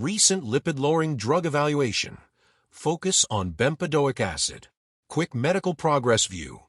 Recent lipid-lowering drug evaluation. Focus on bempedoic acid. Quick medical progress view.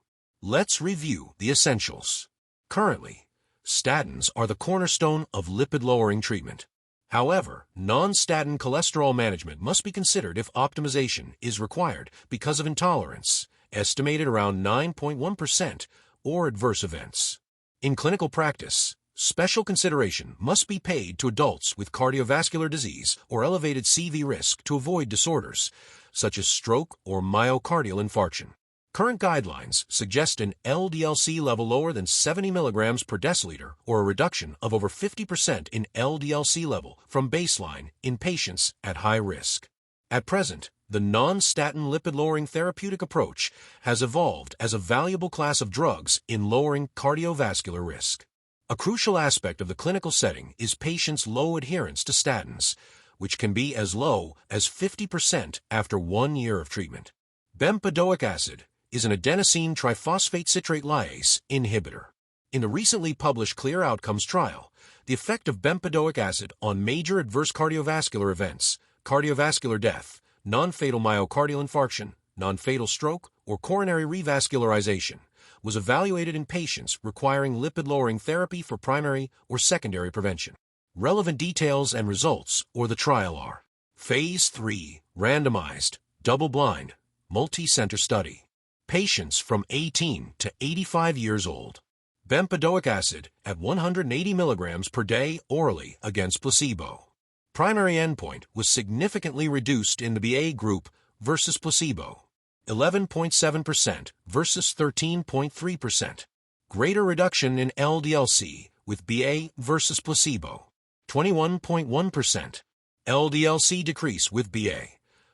Let's review the essentials. Currently, statins are the cornerstone of lipid-lowering treatment. However, non-statin cholesterol management must be considered if optimization is required because of intolerance, estimated around 9.1%, or adverse events. In clinical practice, special consideration must be paid to adults with cardiovascular disease or elevated CV risk to avoid disorders, such as stroke or myocardial infarction. Current guidelines suggest an LDL-C level lower than 70 mg per deciliter or a reduction of over 50% in LDL-C level from baseline in patients at high risk. At present, the non-statin lipid-lowering therapeutic approach has evolved as a valuable class of drugs in lowering cardiovascular risk. A crucial aspect of the clinical setting is patients' low adherence to statins, which can be as low as 50% after 1 year of treatment. Bempedoic acid is an adenosine triphosphate citrate lyase inhibitor. In the recently published CLEAR Outcomes trial, the effect of bempedoic acid on major adverse cardiovascular events, cardiovascular death, non-fatal myocardial infarction, non-fatal stroke, or coronary revascularization, was evaluated in patients requiring lipid-lowering therapy for primary or secondary prevention. Relevant details and results or the trial are: Phase 3 randomized, double-blind, multi-center study. Patients from 18 to 85 years old. Bempedoic acid at 180 mg per day orally against placebo. Primary endpoint was significantly reduced in the BA group versus placebo, 11.7% versus 13.3%. Greater reduction in LDL-C with BA versus placebo, 21.1%. LDL-C decrease with BA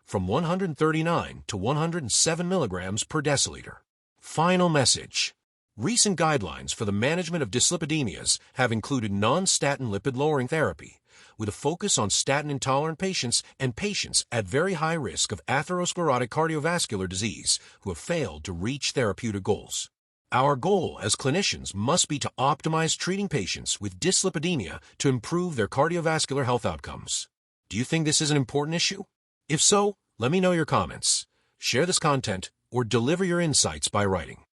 from 139 to 107 mg per deciliter. Final message. Recent guidelines for the management of dyslipidemias have included non-statin lipid-lowering therapy, with a focus on statin-intolerant patients and patients at very high risk of atherosclerotic cardiovascular disease who have failed to reach therapeutic goals. Our goal as clinicians must be to optimize treating patients with dyslipidemia to improve their cardiovascular health outcomes. Do you think this is an important issue? If so, let me know your comments. Share this content or deliver your insights by writing.